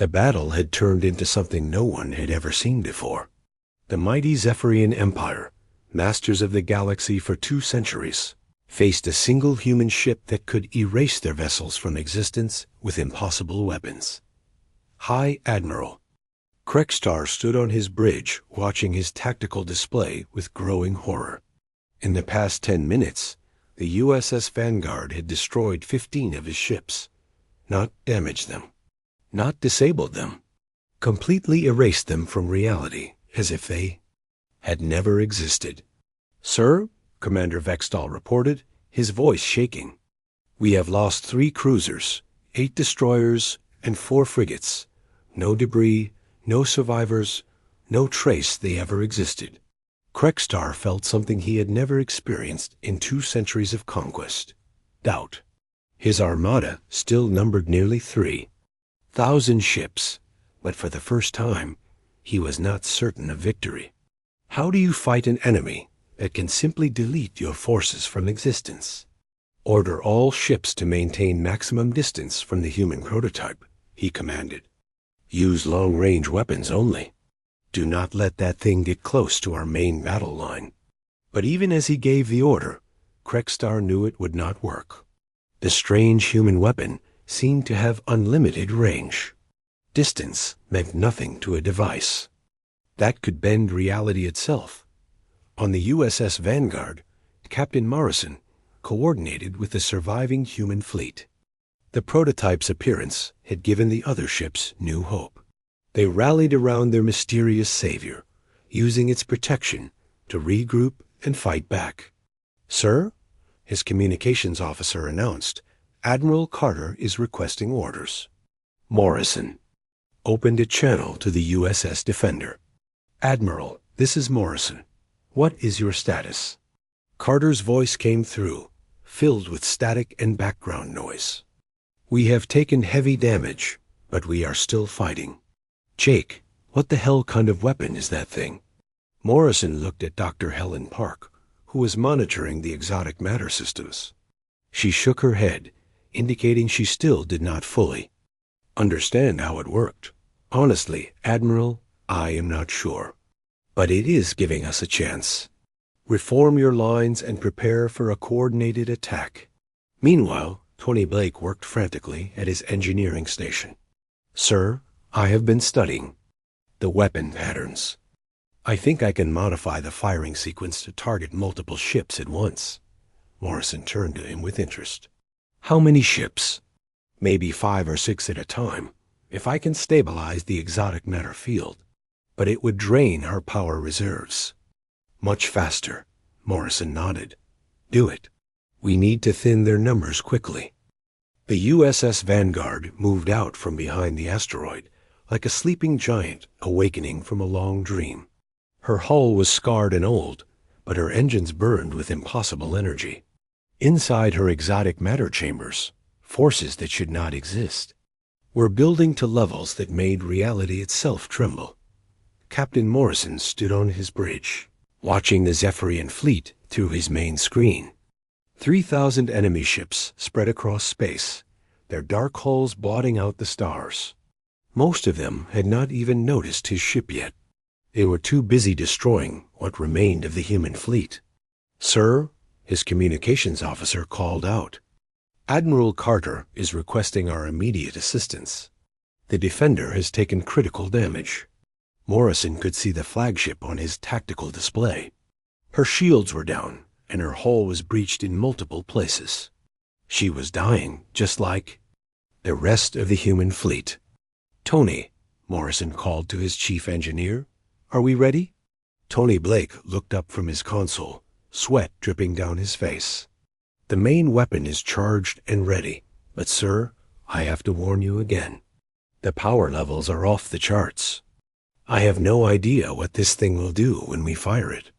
The battle had turned into something no one had ever seen before. The mighty Zephyrian Empire, masters of the galaxy for 2 centuries, faced a single human ship that could erase their vessels from existence with impossible weapons. High Admiral Krekstar stood on his bridge watching his tactical display with growing horror. In the past 10 minutes, the USS Vanguard had destroyed 15 of his ships, not damaged them, not disabled them, completely erased them from reality as if they had never existed. "Sir," Commander Vextal reported, his voice shaking, "we have lost 3 cruisers, 8 destroyers, and 4 frigates. No debris, no survivors, no trace they ever existed." Krekstar felt something he had never experienced in 2 centuries of conquest: doubt. His armada still numbered nearly 3,000 ships, but for the first time, he was not certain of victory. How do you fight an enemy that can simply delete your forces from existence? "Order all ships to maintain maximum distance from the human prototype," he commanded. "Use long-range weapons only. Do not let that thing get close to our main battle line." But even as he gave the order, Krekstar knew it would not work. The strange human weapon seemed to have unlimited range. Distance meant nothing to a device that could bend reality itself. On the USS Vanguard, Captain Morrison coordinated with the surviving human fleet. The prototype's appearance had given the other ships new hope. They rallied around their mysterious savior, using its protection to regroup and fight back. "Sir," his communications officer announced, "Admiral Carter is requesting orders." Morrison opened a channel to the USS Defender. "Admiral, this is Morrison. What is your status?" Carter's voice came through, filled with static and background noise. "We have taken heavy damage, but we are still fighting." "Jake, what the hell kind of weapon is that thing?" Morrison looked at Dr. Helen Park, who was monitoring the exotic matter systems. She shook her head, indicating she still did not fully understand how it worked. "Honestly, Admiral, I am not sure. But it is giving us a chance. Reform your lines and prepare for a coordinated attack." Meanwhile, Tony Blake worked frantically at his engineering station. "Sir, I have been studying the weapon patterns. I think I can modify the firing sequence to target multiple ships at once." Morrison turned to him with interest. "How many ships?" "Maybe 5 or 6 at a time, if I can stabilize the exotic matter field. But it would drain our power reserves." "Much faster," Morrison nodded. "Do it. We need to thin their numbers quickly." The USS Vanguard moved out from behind the asteroid, like a sleeping giant awakening from a long dream. Her hull was scarred and old, but her engines burned with impossible energy. Inside her exotic matter chambers, forces that should not exist were building to levels that made reality itself tremble. Captain Morrison stood on his bridge, watching the Zephyrian fleet through his main screen. 3,000 enemy ships spread across space, their dark hulls blotting out the stars. Most of them had not even noticed his ship yet. They were too busy destroying what remained of the human fleet. "Sir," his communications officer called out, "Admiral Carter is requesting our immediate assistance. The Defender has taken critical damage." Morrison could see the flagship on his tactical display. Her shields were down, and her hull was breached in multiple places. She was dying, just like the rest of the human fleet. "Tony," Morrison called to his chief engineer, "are we ready?" Tony Blake looked up from his console, sweat dripping down his face. "The main weapon is charged and ready, but sir, I have to warn you again. The power levels are off the charts. I have no idea what this thing will do when we fire it."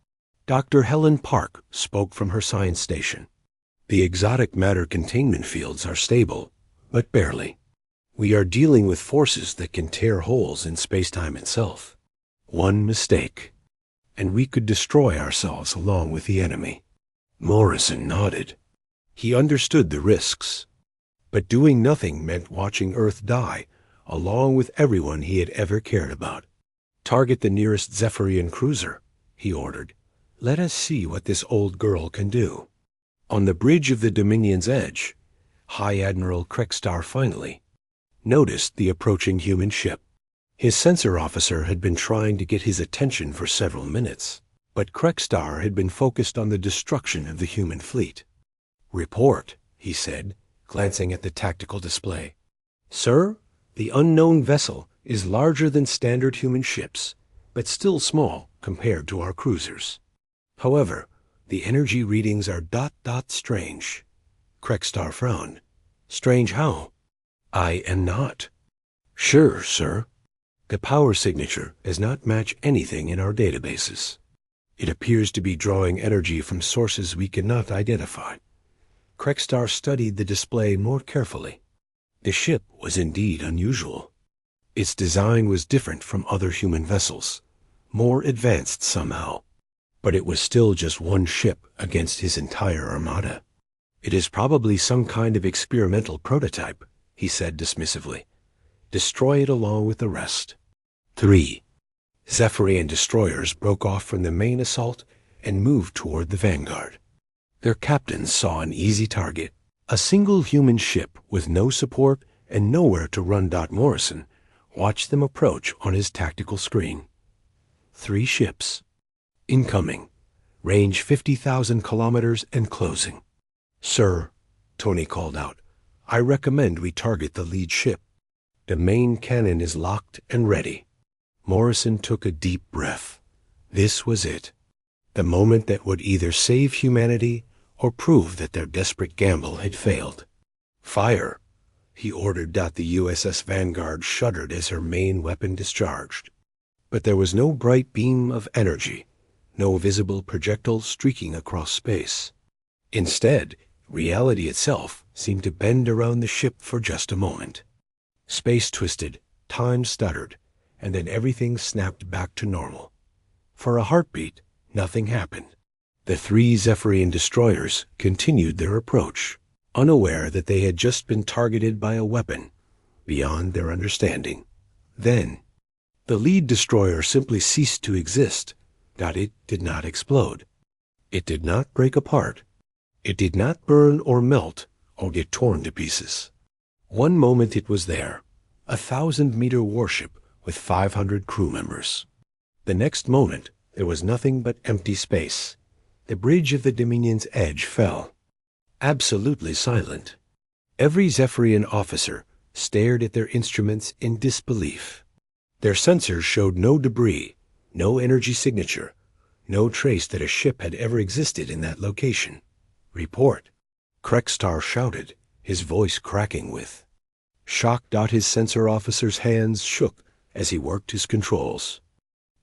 Dr. Helen Park spoke from her science station. "The exotic matter containment fields are stable, but barely. We are dealing with forces that can tear holes in space-time itself. One mistake, and we could destroy ourselves along with the enemy." Morrison nodded. He understood the risks, but doing nothing meant watching Earth die along with everyone he had ever cared about. "Target the nearest Zephyrian cruiser," he ordered. "Let us see what this old girl can do." On the bridge of the Dominion's edge, High Admiral Krekstar finally noticed the approaching human ship. His sensor officer had been trying to get his attention for several minutes, but Krekstar had been focused on the destruction of the human fleet. "Report," he said, glancing at the tactical display. "Sir, the unknown vessel is larger than standard human ships, but still small compared to our cruisers. However, the energy readings are ... strange." Krekstar frowned. "Strange how?" "I am not." "Sure, sir. The power signature does not match anything in our databases. It appears to be drawing energy from sources we cannot identify." Krekstar studied the display more carefully. The ship was indeed unusual. Its design was different from other human vessels, more advanced somehow. But it was still just one ship against his entire armada. "It is probably some kind of experimental prototype," he said dismissively. "Destroy it along with the rest." 3. Zephyrian destroyers broke off from the main assault and moved toward the vanguard. Their captains saw an easy target, a single human ship with no support and nowhere to run. Morrison watched them approach on his tactical screen. 3 ships. Incoming. Range 50,000 kilometers and closing. "Sir," Tony called out, "I recommend we target the lead ship. The main cannon is locked and ready." Morrison took a deep breath. This was it. The moment that would either save humanity or prove that their desperate gamble had failed. "Fire," he ordered. The USS Vanguard shuddered as her main weapon discharged. But there was no bright beam of energy, no visible projectile streaking across space. Instead, reality itself seemed to bend around the ship for just a moment. Space twisted, time stuttered, and then everything snapped back to normal. For a heartbeat, nothing happened. The 3 Zephyrian destroyers continued their approach, unaware that they had just been targeted by a weapon beyond their understanding. Then, the lead destroyer simply ceased to exist. It did not explode. It did not break apart. It did not burn or melt or get torn to pieces. One moment it was there, a 1,000-meter warship with 500 crew members. The next moment, there was nothing but empty space. The bridge of the Dominion's edge fell. Absolutely silent. Every Zephyrian officer stared at their instruments in disbelief. Their sensors showed no debris, no energy signature, no trace that a ship had ever existed in that location. "Report," Krekstar shouted, his voice cracking with shock. His sensor officer's hands shook as he worked his controls.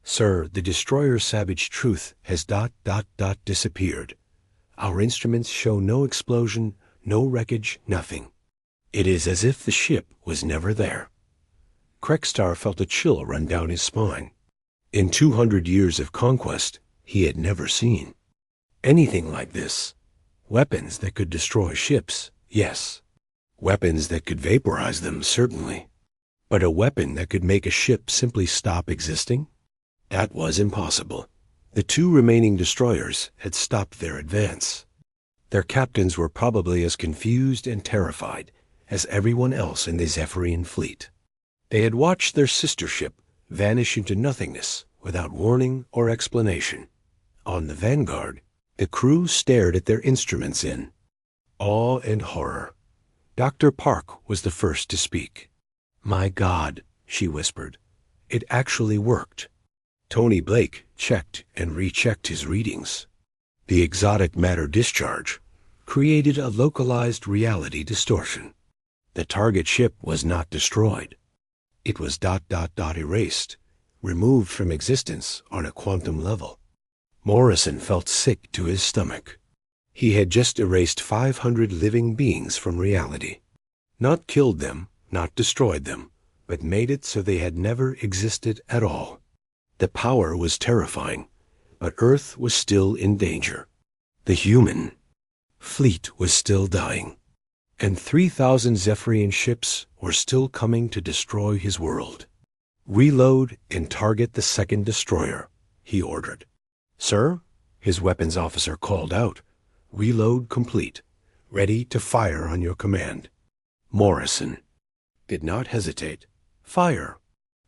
"Sir, the destroyer's Savage Truth has ... disappeared. Our instruments show no explosion, no wreckage, nothing. It is as if the ship was never there." Krekstar felt a chill run down his spine. In 200 years of conquest, he had never seen anything like this. Weapons that could destroy ships, yes. Weapons that could vaporize them, certainly. But a weapon that could make a ship simply stop existing? That was impossible. The 2 remaining destroyers had stopped their advance. Their captains were probably as confused and terrified as everyone else in the Zephyrian fleet. They had watched their sister ship vanish into nothingness without warning or explanation. On the Vanguard, the crew stared at their instruments in awe and horror. Dr. Park was the first to speak. "My God," she whispered. "It actually worked." Tony Blake checked and rechecked his readings. The exotic matter discharge created a localized reality distortion. The target ship was not destroyed. It was ... erased, removed from existence on a quantum level. Morrison felt sick to his stomach. He had just erased 500 living beings from reality. Not killed them, not destroyed them, but made it so they had never existed at all. The power was terrifying, but Earth was still in danger. The human fleet was still dying. and 3,000 Zephyrian ships were still coming to destroy his world. "Reload and target the second destroyer," he ordered. "Sir?" his weapons officer called out. "Reload complete. Ready to fire on your command." Morrison did not hesitate. "Fire!"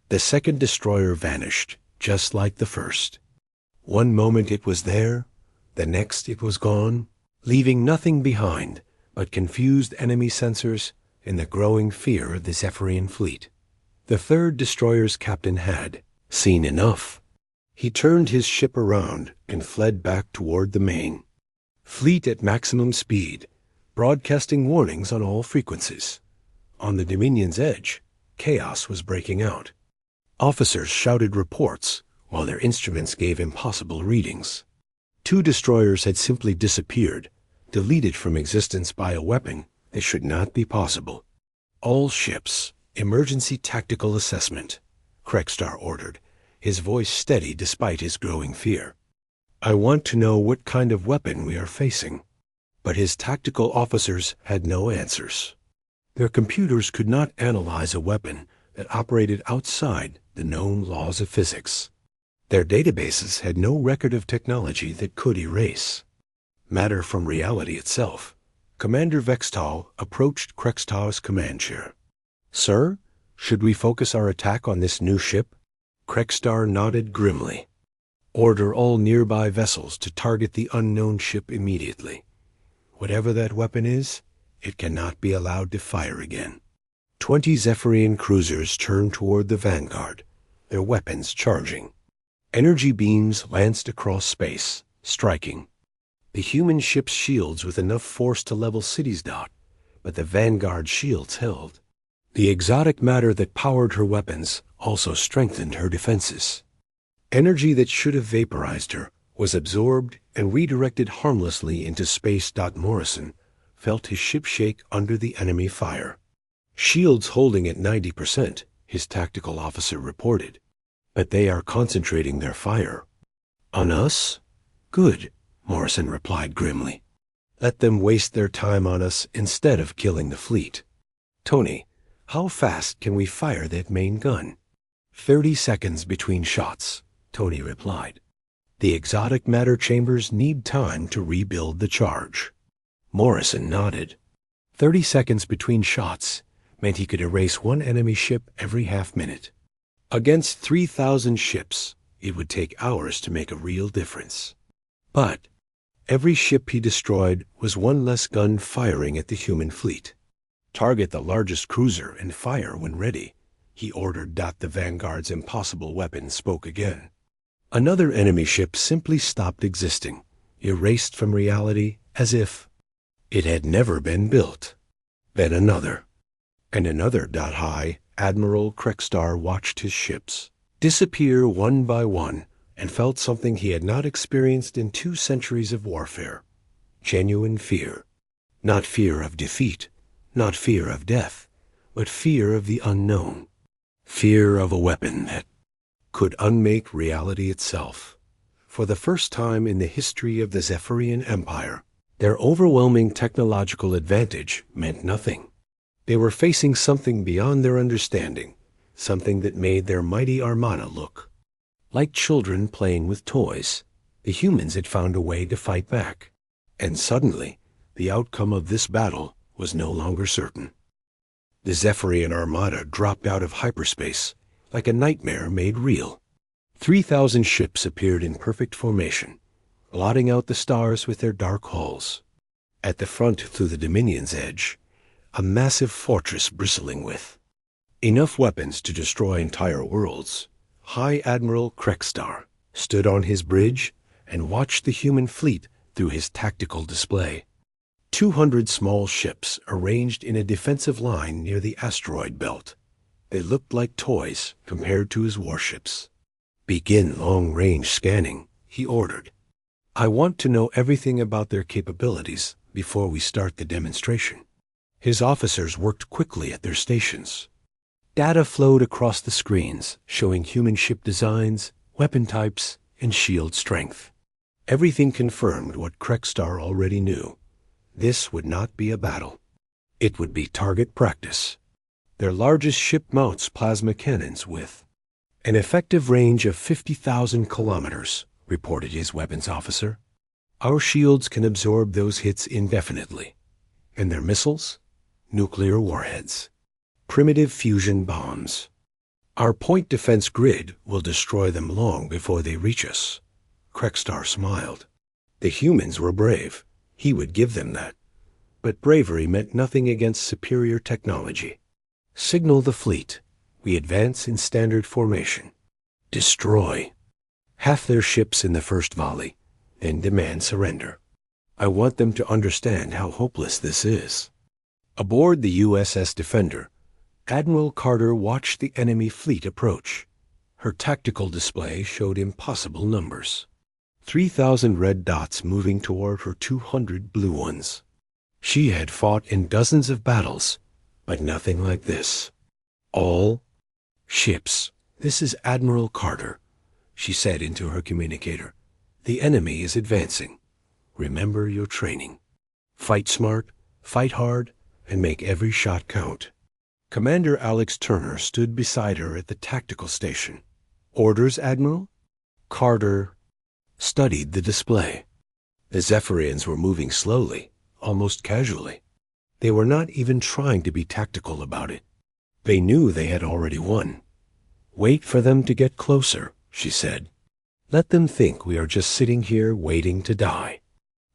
The second destroyer vanished, just like the first. One moment it was there, the next it was gone, leaving nothing behind but confused enemy sensors and the growing fear of the Zephyrian fleet. The third destroyer's captain had seen enough. He turned his ship around and fled back toward the main fleet at maximum speed, broadcasting warnings on all frequencies. On the Dominion's edge, chaos was breaking out. Officers shouted reports while their instruments gave impossible readings. 2 destroyers had simply disappeared, deleted from existence by a weapon that should not be possible. "All ships, emergency tactical assessment," Krekstar ordered, his voice steady despite his growing fear. "I want to know what kind of weapon we are facing." But his tactical officers had no answers. Their computers could not analyze a weapon that operated outside the known laws of physics. Their databases had no record of technology that could erase matter from reality itself. Commander Vextal approached Krekstar's command chair. "Sir, should we focus our attack on this new ship?" Krekstar nodded grimly. "Order all nearby vessels to target the unknown ship immediately. Whatever that weapon is, it cannot be allowed to fire again." 20 Zephyrian cruisers turned toward the vanguard, their weapons charging. Energy beams lanced across space, striking the human ship's shields with enough force to level cities. But the vanguard shields held. The exotic matter that powered her weapons also strengthened her defenses. Energy that should have vaporized her was absorbed and redirected harmlessly into space. Morrison felt his ship shake under the enemy fire. "Shields holding at 90%, his tactical officer reported. "But they are concentrating their fire." "On us?" "Good," Morrison replied grimly. "Let them waste their time on us instead of killing the fleet." "Tony, how fast can we fire that main gun?" 30 seconds between shots, Tony replied. "The exotic matter chambers need time to rebuild the charge." Morrison nodded. 30 seconds between shots meant he could erase one enemy ship every half-minute. Against 3,000 ships, it would take hours to make a real difference. But every ship he destroyed was one less gun firing at the human fleet. "Target the largest cruiser and fire when ready," he ordered. The Vanguard's impossible weapon spoke again. Another enemy ship simply stopped existing, erased from reality as if it had never been built. Then another, and another. High Admiral Krekstar watched his ships disappear one by one and felt something he had not experienced in 2 centuries of warfare. Genuine fear. Not fear of defeat, not fear of death, but fear of the unknown. Fear of a weapon that could unmake reality itself. For the first time in the history of the Zephyrian Empire, their overwhelming technological advantage meant nothing. They were facing something beyond their understanding, something that made their mighty armada look like children playing with toys. The humans had found a way to fight back, and suddenly the outcome of this battle was no longer certain. The Zephyrian armada dropped out of hyperspace like a nightmare made real. 3,000 ships appeared in perfect formation, blotting out the stars with their dark hulls. At the front, through the Dominion's edge, a massive fortress bristling with enough weapons to destroy entire worlds. High Admiral Krekstar stood on his bridge and watched the human fleet through his tactical display. 200 small ships arranged in a defensive line near the asteroid belt. They looked like toys compared to his warships. "Begin long-range scanning," he ordered. "I want to know everything about their capabilities before we start the demonstration." His officers worked quickly at their stations. Data flowed across the screens, showing human ship designs, weapon types, and shield strength. Everything confirmed what Krekstar already knew. This would not be a battle. It would be target practice. Their largest ship mounts plasma cannons with an effective range of 50,000 kilometers, reported his weapons officer. Our shields can absorb those hits indefinitely. And their missiles? Nuclear warheads. Primitive fusion bombs. Our point defense grid will destroy them long before they reach us. Krekstar smiled. The humans were brave. He would give them that. But bravery meant nothing against superior technology. Signal the fleet. We advance in standard formation. Destroy. Half their ships in the first volley, then demand surrender. I want them to understand how hopeless this is. Aboard the USS Defender, Admiral Carter watched the enemy fleet approach. Her tactical display showed impossible numbers. 3,000 red dots moving toward her 200 blue ones. She had fought in dozens of battles, but nothing like this. All ships. This is Admiral Carter, she said into her communicator. The enemy is advancing. Remember your training. Fight smart, fight hard, and make every shot count. Commander Alex Turner stood beside her at the tactical station. Orders, Admiral? Carter studied the display. The Zephyrians were moving slowly, almost casually. They were not even trying to be tactical about it. They knew they had already won. Wait for them to get closer, she said. Let them think we are just sitting here waiting to die.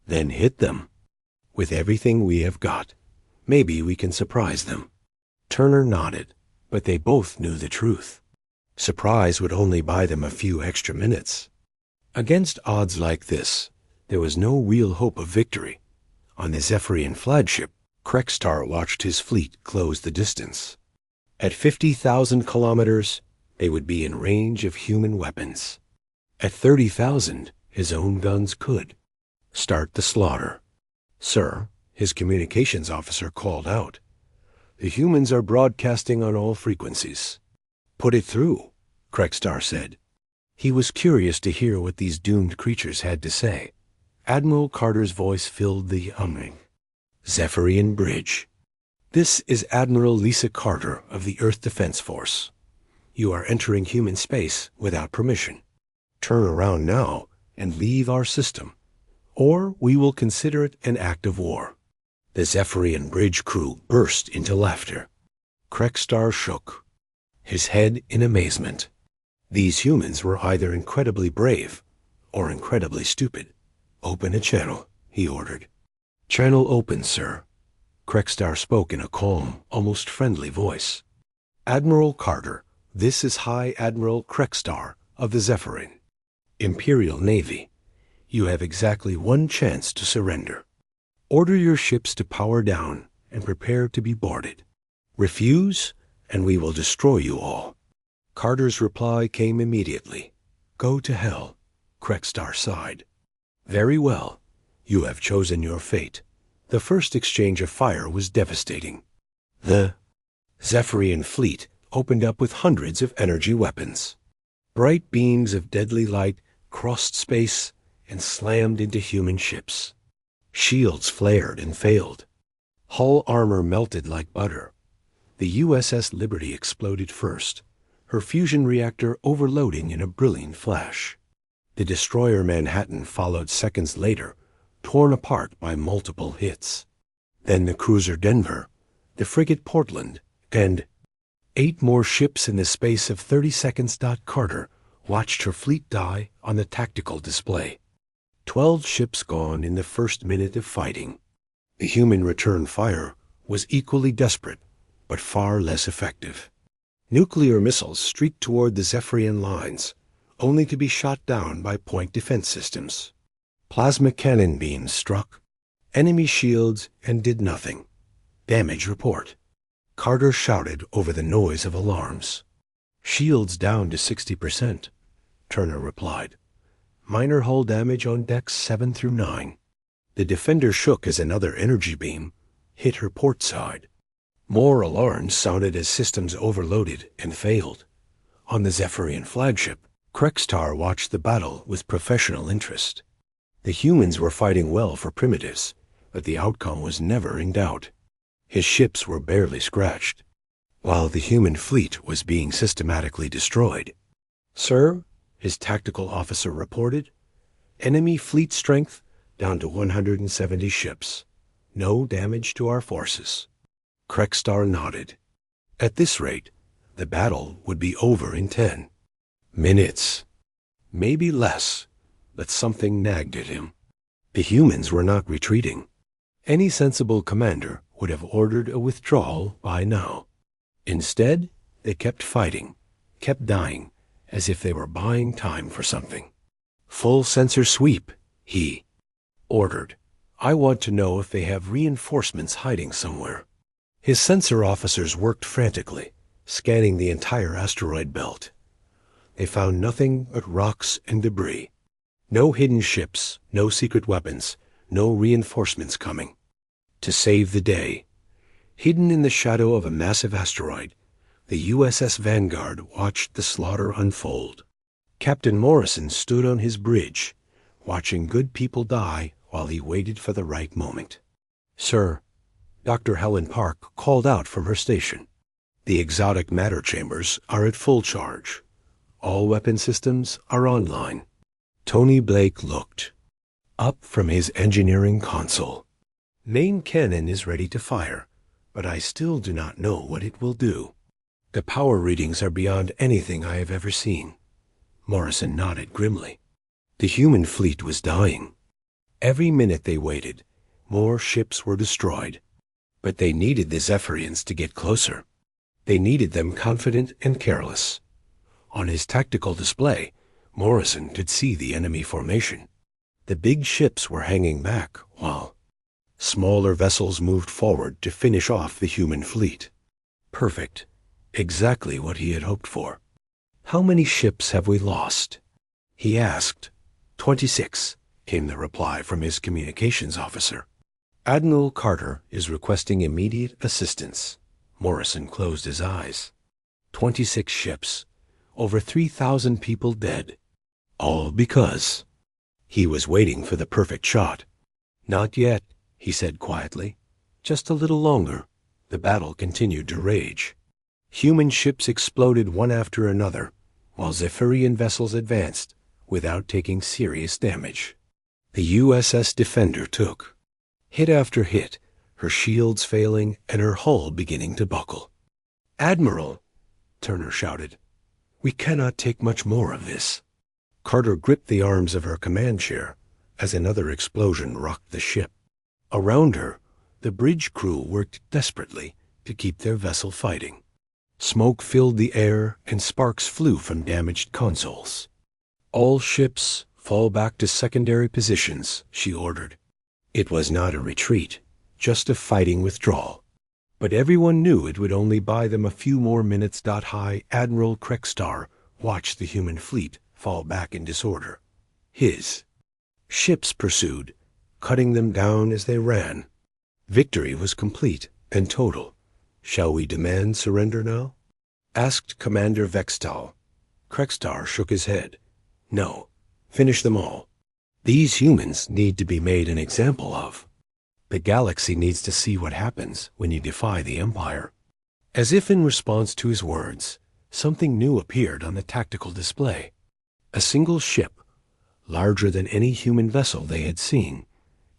Then hit them. With everything we have got, maybe we can surprise them. Turner nodded, but they both knew the truth. Surprise would only buy them a few extra minutes. Against odds like this, there was no real hope of victory. On the Zephyrian flagship, Krekstar watched his fleet close the distance. At 50,000 kilometers, they would be in range of human weapons. At 30,000, his own guns could start the slaughter. Sir, his communications officer called out. The humans are broadcasting on all frequencies. Put it through, Krekstar said. He was curious to hear what these doomed creatures had to say. Admiral Carter's voice filled the humming. Zephyrian Bridge. This is Admiral Lisa Carter of the Earth Defense Force. You are entering human space without permission. Turn around now and leave our system, or we will consider it an act of war. The Zephyrian Bridge crew burst into laughter. Krekstar shook, his head in amazement. These humans were either incredibly brave or incredibly stupid. Open a channel, he ordered. Channel open, sir. Krekstar spoke in a calm, almost friendly voice. Admiral Carter, this is High Admiral Krekstar of the Zephyrin. Imperial Navy. You have exactly one chance to surrender. Order your ships to power down and prepare to be boarded. Refuse, and we will destroy you all. Carter's reply came immediately. Go to hell, Krekstar sighed. Very well. You have chosen your fate. The first exchange of fire was devastating. The Zephyrian fleet opened up with hundreds of energy weapons. Bright beams of deadly light crossed space and slammed into human ships. Shields flared and failed. Hull armor melted like butter. The USS Liberty exploded first, her fusion reactor overloading in a brilliant flash. The destroyer Manhattan followed seconds later, torn apart by multiple hits. Then the cruiser Denver, the frigate Portland, and 8 more ships in the space of 30 seconds. Carter watched her fleet die on the tactical display. 12 ships gone in the first minute of fighting. The human return fire was equally desperate, but far less effective. Nuclear missiles streaked toward the Zephyrian lines, only to be shot down by point defense systems. Plasma cannon beams struck enemy shields and did nothing. Damage report. Carter shouted over the noise of alarms. Shields down to 60%, Turner replied. Minor hull damage on decks 7 through 9. The Defender shook as another energy beam hit her port side. More alarms sounded as systems overloaded and failed. On the Zephyrian flagship, Krekstar watched the battle with professional interest. The humans were fighting well for primitives, but the outcome was never in doubt. His ships were barely scratched, while the human fleet was being systematically destroyed. "Sir," his tactical officer reported, "enemy fleet strength down to 170 ships. No damage to our forces." Krekstar nodded. At this rate, the battle would be over in 10 minutes. Maybe less, but something nagged at him. The humans were not retreating. Any sensible commander would have ordered a withdrawal by now. Instead, they kept fighting, kept dying, as if they were buying time for something. "Full sensor sweep," he ordered. "I want to know if they have reinforcements hiding somewhere." His sensor officers worked frantically, scanning the entire asteroid belt. They found nothing but rocks and debris. No hidden ships, no secret weapons, no reinforcements coming. To save the day, hidden in the shadow of a massive asteroid, the USS Vanguard watched the slaughter unfold. Captain Morrison stood on his bridge, watching good people die while he waited for the right moment. "Sir," Dr. Helen Park called out from her station, "the exotic matter chambers are at full charge. All weapon systems are online." Tony Blake looked up from his engineering console. "Main cannon is ready to fire, but I still do not know what it will do. The power readings are beyond anything I have ever seen." Morrison nodded grimly. The human fleet was dying. Every minute they waited, more ships were destroyed. But they needed the Zephyrians to get closer. They needed them confident and careless. On his tactical display, Morrison could see the enemy formation. The big ships were hanging back while smaller vessels moved forward to finish off the human fleet. Perfect. Exactly what he had hoped for. "How many ships have we lost?" he asked. 26, came the reply from his communications officer. "Admiral Carter is requesting immediate assistance." Morrison closed his eyes. 26 ships, over 3,000 people dead. All because he was waiting for the perfect shot. "Not yet," he said quietly. "Just a little longer." The battle continued to rage. Human ships exploded one after another, while Zephyrian vessels advanced without taking serious damage. The USS Defender took hit after hit, her shields failing and her hull beginning to buckle. "Admiral," Turner shouted, "we cannot take much more of this." Carter gripped the arms of her command chair as another explosion rocked the ship. Around her, the bridge crew worked desperately to keep their vessel fighting. Smoke filled the air and sparks flew from damaged consoles. "All ships fall back to secondary positions," she ordered. It was not a retreat, just a fighting withdrawal. But everyone knew it would only buy them a few more minutes. High Admiral Krekstar watched the human fleet fall back in disorder. His ships pursued, cutting them down as they ran. Victory was complete and total. "Shall we demand surrender now?" asked Commander Vextal. Krekstar shook his head. "No, finish them all. These humans need to be made an example of. The galaxy needs to see what happens when you defy the Empire." As if in response to his words, something new appeared on the tactical display. A single ship, larger than any human vessel they had seen,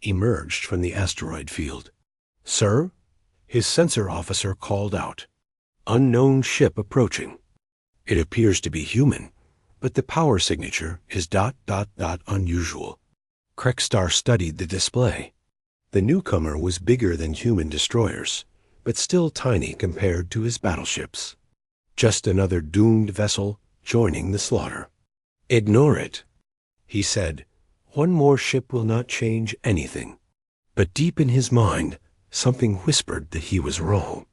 emerged from the asteroid field. "Sir?" his sensor officer called out. "Unknown ship approaching. It appears to be human, but the power signature is ... unusual." Krekstar studied the display. The newcomer was bigger than human destroyers, but still tiny compared to his battleships. Just another doomed vessel joining the slaughter. "Ignore it," he said. "One more ship will not change anything." But deep in his mind, something whispered that he was wrong.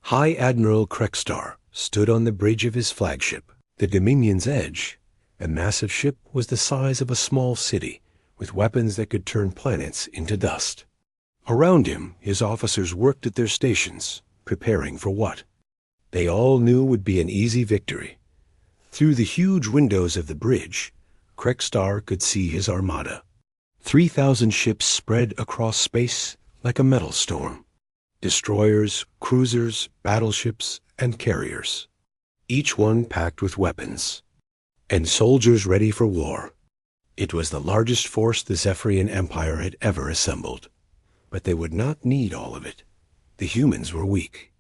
High Admiral Krekstar stood on the bridge of his flagship, the Dominion's Edge. A massive ship was the size of a small city, with weapons that could turn planets into dust. Around him, his officers worked at their stations, preparing for what they all knew would be an easy victory. Through the huge windows of the bridge, Krekstar could see his armada. 3,000 ships spread across space like a metal storm. Destroyers, cruisers, battleships, and carriers. Each one packed with weapons. And soldiers ready for war. It was the largest force the Zephyrian Empire had ever assembled. But they would not need all of it. The humans were weak.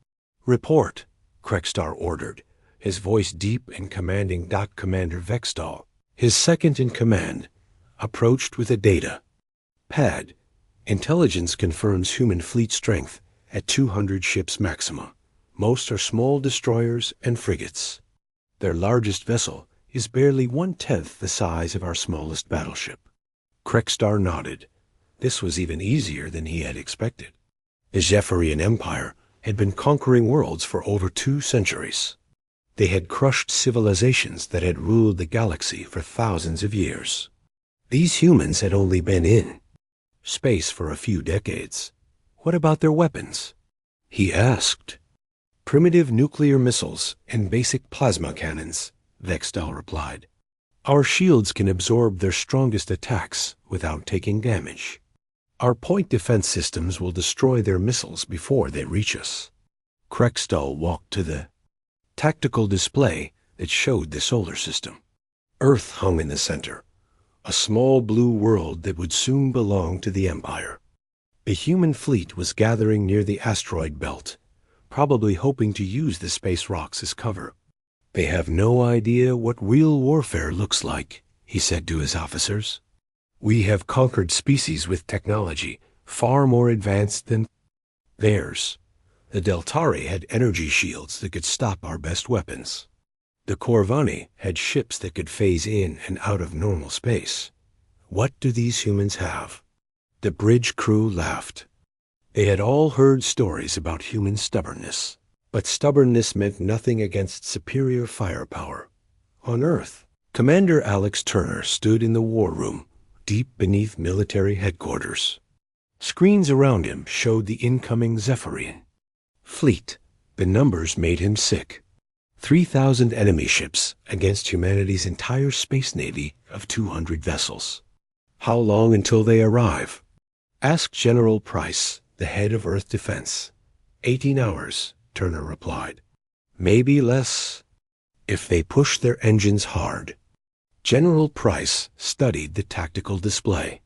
"Report," Krekstar ordered, his voice deep and commanding. Commander Vextal, his second in command, approached with the data. "Pad, intelligence confirms human fleet strength at 200 ships maxima. Most are small destroyers and frigates. Their largest vessel is barely 1/10 the size of our smallest battleship." Krekstar nodded. This was even easier than he had expected. The Zephyrian Empire had been conquering worlds for over 2 centuries. They had crushed civilizations that had ruled the galaxy for thousands of years. These humans had only been in space for a few decades. What about their weapons? He asked. "Primitive nuclear missiles and basic plasma cannons," Vextal replied. "Our shields can absorb their strongest attacks without taking damage. Our point defense systems will destroy their missiles before they reach us." Krekstal walked to the tactical display that showed the solar system. Earth hung in the center, a small blue world that would soon belong to the Empire. The human fleet was gathering near the asteroid belt, probably hoping to use the space rocks as cover. "They have no idea what real warfare looks like," he said to his officers. "We have conquered species with technology far more advanced than theirs. The Deltari had energy shields that could stop our best weapons. The Corvani had ships that could phase in and out of normal space. What do these humans have?" The bridge crew laughed. They had all heard stories about human stubbornness, but stubbornness meant nothing against superior firepower. On Earth, Commander Alex Turner stood in the war room, deep beneath military headquarters. Screens around him showed the incoming Zephyrian fleet. The numbers made him sick. 3,000 enemy ships against humanity's entire space navy of 200 vessels. "How long until they arrive?" "Ask General Price, the head of Earth Defense." 18 hours, Turner replied. "Maybe less, if they push their engines hard." General Price studied the tactical display.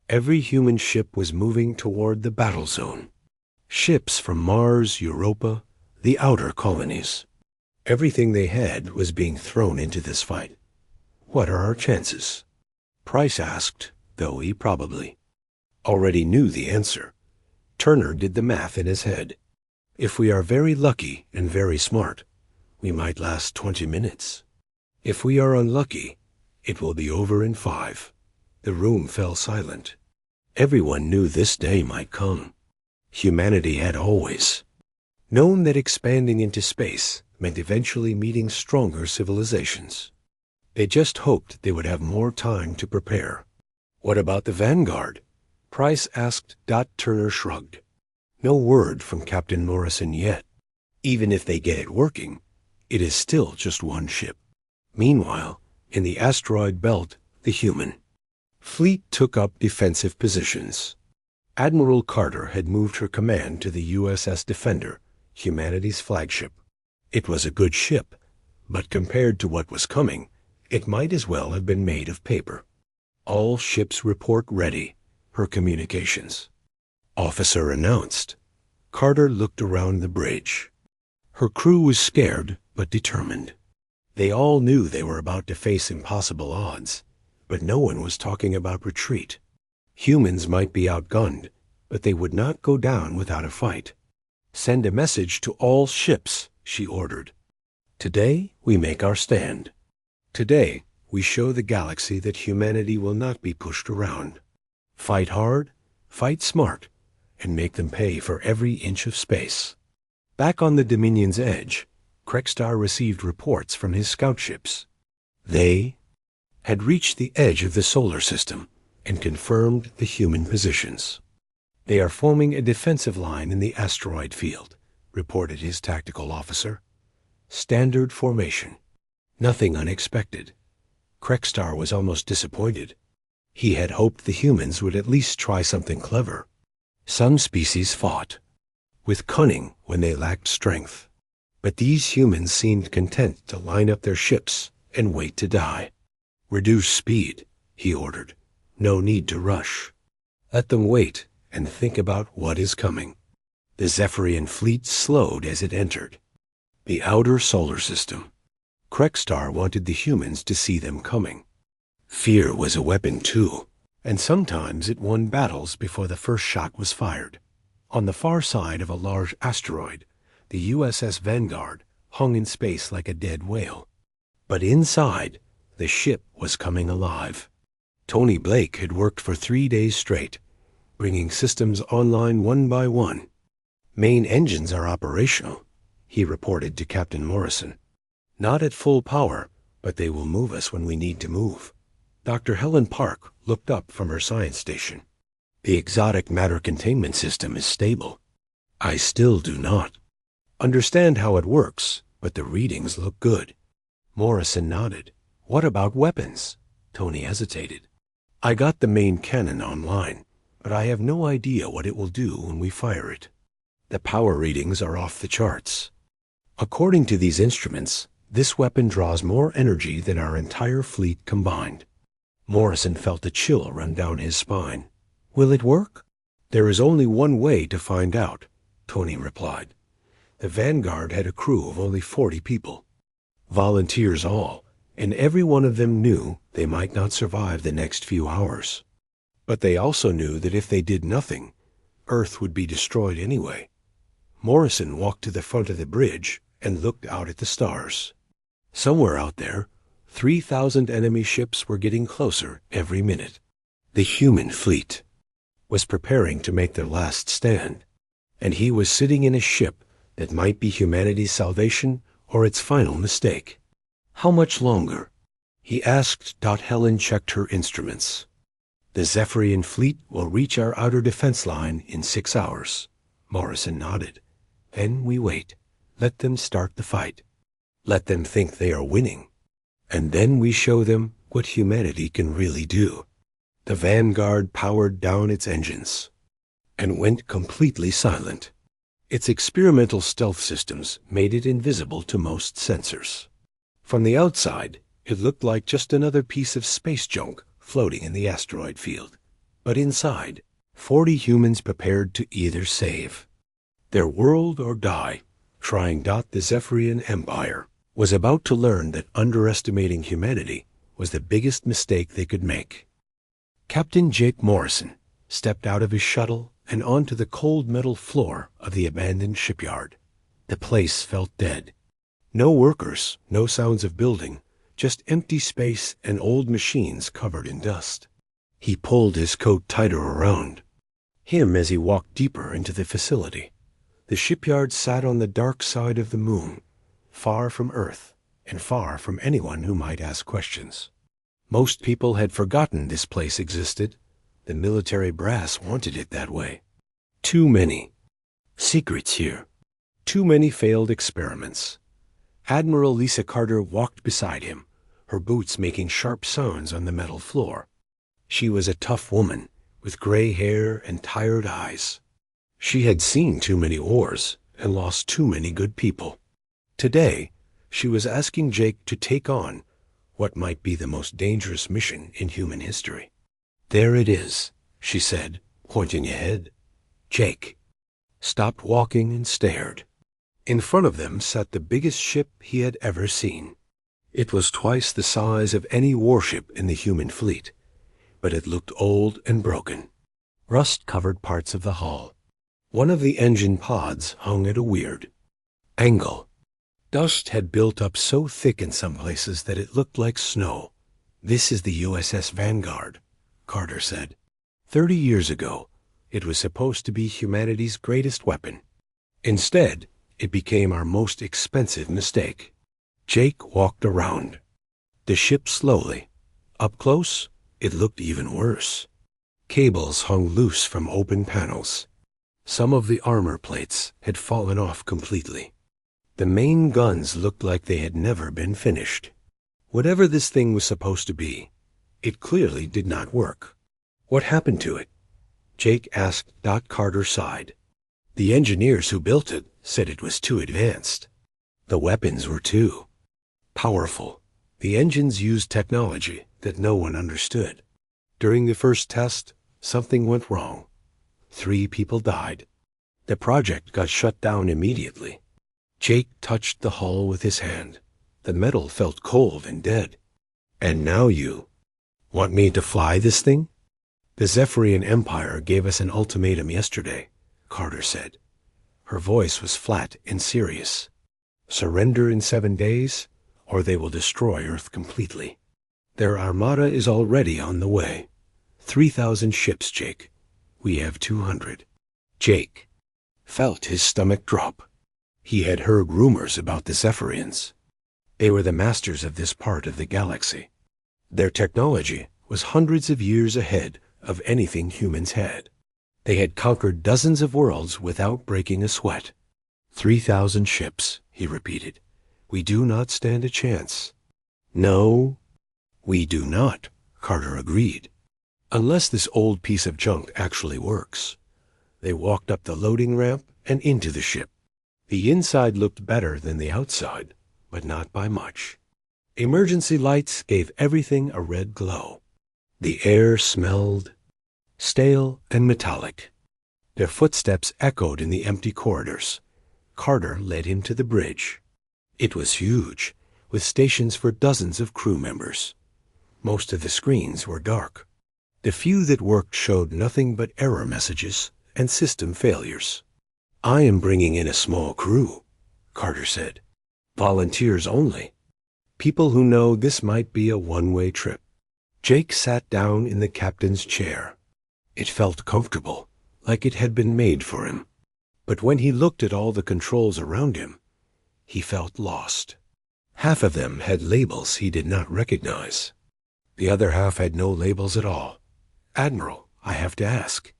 Every human ship was moving toward the battle zone. Ships from Mars, Europa, the outer colonies. Everything they had was being thrown into this fight. "What are our chances?" Price asked, though he probably already knew the answer. Turner did the math in his head. "If we are very lucky and very smart, we might last 20 minutes. If we are unlucky, it will be over in 5. The room fell silent. Everyone knew this day might come. Humanity had always known that expanding into space meant eventually meeting stronger civilizations. They just hoped they would have more time to prepare. "What about the Vanguard?" Price asked. Turner shrugged. "No word from Captain Morrison yet. Even if they get it working, it is still just one ship." Meanwhile, in the asteroid belt, the human fleet took up defensive positions. Admiral Carter had moved her command to the USS Defender, humanity's flagship. It was a good ship, but compared to what was coming, it might as well have been made of paper. "All ships report ready," her communications officer announced. Carter looked around the bridge. Her crew was scared but determined. They all knew they were about to face impossible odds, but no one was talking about retreat. Humans might be outgunned, but they would not go down without a fight. "Send a message to all ships," she ordered. "Today we make our stand. Today we show the galaxy that humanity will not be pushed around. Fight hard, fight smart, and make them pay for every inch of space." Back on the Dominion's edge, Krekstar received reports from his scout ships. They had reached the edge of the solar system and confirmed the human positions. "They are forming a defensive line in the asteroid field," reported his tactical officer. "Standard formation. Nothing unexpected." Krekstar was almost disappointed. He had hoped the humans would at least try something clever. Some species fought. with cunning when they lacked strength. But these humans seemed content to line up their ships and wait to die. "Reduce speed," he ordered. "No need to rush. Let them wait and think about what is coming." The Zephyrian fleet slowed as it entered the outer solar system. Krekstar wanted the humans to see them coming. Fear was a weapon too, and sometimes it won battles before the first shot was fired. On the far side of a large asteroid, the USS Vanguard hung in space like a dead whale. But inside, the ship was coming alive. Tony Blake had worked for 3 days straight, bringing systems online one by one. "Main engines are operational," he reported to Captain Morrison. "Not at full power, but they will move us when we need to move." Dr. Helen Park looked up from her science station. "The exotic matter containment system is stable." "I still do not understand how it works, but the readings look good." Morrison nodded. "What about weapons?" Tony hesitated. "I got the main cannon online, but I have no idea what it will do when we fire it. The power readings are off the charts. According to these instruments, this weapon draws more energy than our entire fleet combined." Morrison felt a chill run down his spine. "Will it work?" "There is only one way to find out," Tony replied. "The Vanguard had a crew of only 40 people. Volunteers all, and every one of them knew they might not survive the next few hours. But they also knew that if they did nothing, Earth would be destroyed anyway." Morrison walked to the front of the bridge and looked out at the stars. Somewhere out there, 3,000 enemy ships were getting closer every minute. The human fleet was preparing to make their last stand, and he was sitting in a ship that might be humanity's salvation or its final mistake. "How much longer?" he asked. Helen checked her instruments. "The Zephyrian fleet will reach our outer defense line in 6 hours." Morrison nodded. "Then we wait. Let them start the fight. Let them think they are winning. And then we show them what humanity can really do." The Vanguard powered down its engines and went completely silent. Its experimental stealth systems made it invisible to most sensors. From the outside, it looked like just another piece of space junk floating in the asteroid field. But inside, 40 humans prepared to either save their world or die, trying. The Zephyrian Empire was about to learn that underestimating humanity was the biggest mistake they could make. Captain Jake Morrison stepped out of his shuttle and onto the cold metal floor of the abandoned shipyard. The place felt dead. No workers, no sounds of building, just empty space and old machines covered in dust. He pulled his coat tighter around him as he walked deeper into the facility. The shipyard sat on the dark side of the moon, far from Earth and far from anyone who might ask questions. Most people had forgotten this place existed. The military brass wanted it that way. Too many secrets here. Too many failed experiments. Admiral Lisa Carter walked beside him, her boots making sharp sounds on the metal floor. She was a tough woman, with gray hair and tired eyes. She had seen too many wars and lost too many good people. Today, she was asking Jake to take on what might be the most dangerous mission in human history. "There it is," she said, pointing ahead. Jake stopped walking and stared. In front of them sat the biggest ship he had ever seen. It was twice the size of any warship in the human fleet, but it looked old and broken. Rust covered parts of the hull. One of the engine pods hung at a weird angle. Dust had built up so thick in some places that it looked like snow. "This is the USS Vanguard," Carter said. 30 years ago, it was supposed to be humanity's greatest weapon. Instead, it became our most expensive mistake. Jake walked around the ship slowly. Up close, it looked even worse. Cables hung loose from open panels. Some of the armor plates had fallen off completely. The main guns looked like they had never been finished. Whatever this thing was supposed to be, it clearly did not work. "What happened to it?" Jake asked. Carter sighed. The engineers who built it said it was too advanced. The weapons were too powerful. The engines used technology that no one understood. During the first test, something went wrong. 3 people died. The project got shut down immediately. Jake touched the hull with his hand. The metal felt cold and dead. And now you want me to fly this thing? The Zephyrian Empire gave us an ultimatum yesterday, Carter said. Her voice was flat and serious. Surrender in 7 days, or they will destroy Earth completely. Their armada is already on the way. 3,000 ships, Jake. We have 200. Jake felt his stomach drop. He had heard rumors about the Zephyrians. They were the masters of this part of the galaxy. Their technology was hundreds of years ahead of anything humans had. They had conquered dozens of worlds without breaking a sweat. 3,000 ships, he repeated. We do not stand a chance. No, we do not, Carter agreed. Unless this old piece of junk actually works. They walked up the loading ramp and into the ship. The inside looked better than the outside, but not by much. Emergency lights gave everything a red glow. The air smelled stale and metallic. Their footsteps echoed in the empty corridors. Carter led him to the bridge. It was huge, with stations for dozens of crew members. Most of the screens were dark. The few that worked showed nothing but error messages and system failures. I am bringing in a small crew, Carter said. Volunteers only. People who know this might be a one-way trip. Jake sat down in the captain's chair. It felt comfortable, like it had been made for him. But when he looked at all the controls around him, he felt lost. Half of them had labels he did not recognize. The other half had no labels at all. Admiral, I have to ask,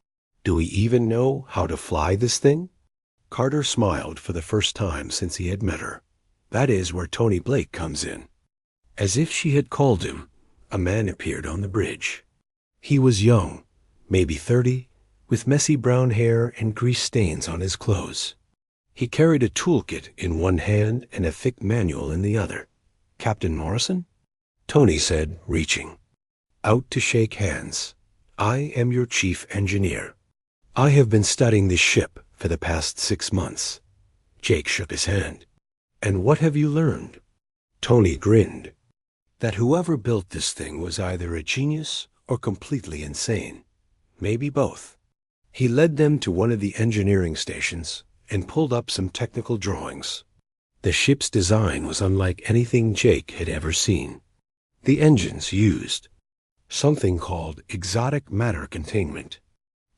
do we even know how to fly this thing? Carter smiled for the first time since he had met her. That is where Tony Blake comes in. As if she had called him, a man appeared on the bridge. He was young, maybe 30, with messy brown hair and grease stains on his clothes. He carried a toolkit in one hand and a thick manual in the other. Captain Morrison? Tony said, reaching out to shake hands. I am your chief engineer. I have been studying this ship for the past 6 months. Jake shook his hand. And what have you learned? Tony grinned. That whoever built this thing was either a genius or completely insane. Maybe both. He led them to one of the engineering stations and pulled up some technical drawings. The ship's design was unlike anything Jake had ever seen. The engines used something called exotic matter containment.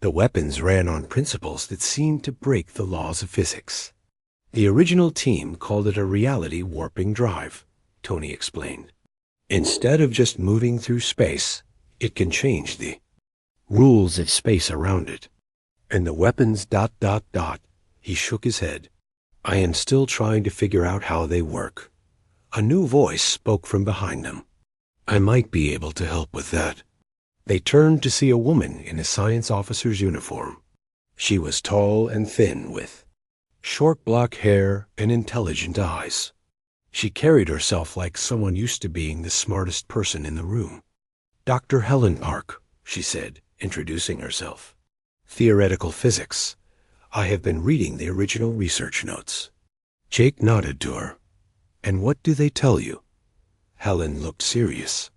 The weapons ran on principles that seemed to break the laws of physics. The original team called it a reality warping drive, Tony explained. Instead of just moving through space, it can change the rules of space around it. And the weapons ... He shook his head. I am still trying to figure out how they work. A new voice spoke from behind them. I might be able to help with that. They turned to see a woman in a science officer's uniform. She was tall and thin with short black hair and intelligent eyes. She carried herself like someone used to being the smartest person in the room. Dr. Helen Park, she said, introducing herself. Theoretical physics. I have been reading the original research notes. Jake nodded to her. And what do they tell you? Helen looked serious.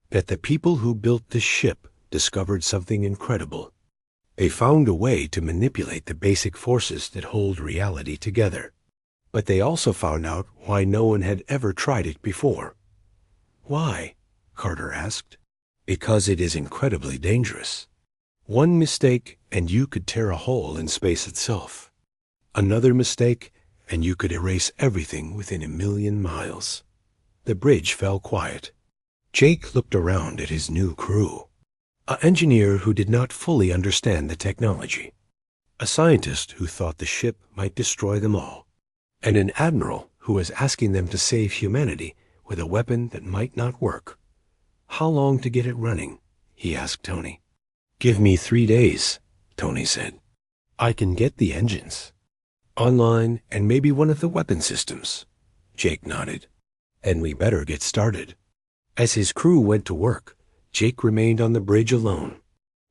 That the people who built this ship discovered something incredible. They found a way to manipulate the basic forces that hold reality together. But they also found out why no one had ever tried it before. Why? Carter asked. Because it is incredibly dangerous. One mistake and you could tear a hole in space itself. Another mistake and you could erase everything within 1,000,000 miles. The bridge fell quiet. Jake looked around at his new crew. An engineer who did not fully understand the technology. A scientist who thought the ship might destroy them all. And an admiral who was asking them to save humanity with a weapon that might not work. How long to get it running? He asked Tony. Give me 3 days, Tony said. I can get the engines online and maybe one of the weapon systems. Jake nodded. And we better get started. As his crew went to work, Jake remained on the bridge alone.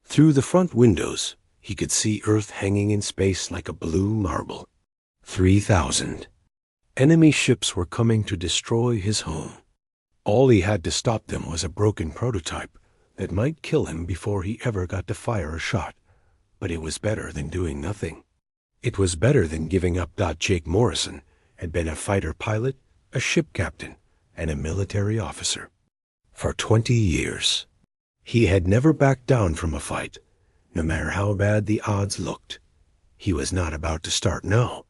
Through the front windows, he could see Earth hanging in space like a blue marble. 3,000. Enemy ships were coming to destroy his home. All he had to stop them was a broken prototype that might kill him before he ever got to fire a shot. But it was better than doing nothing. It was better than giving up. Jake Morrison had been a fighter pilot, a ship captain, and a military officer. For 20 years. He had never backed down from a fight, no matter how bad the odds looked. He was not about to start now.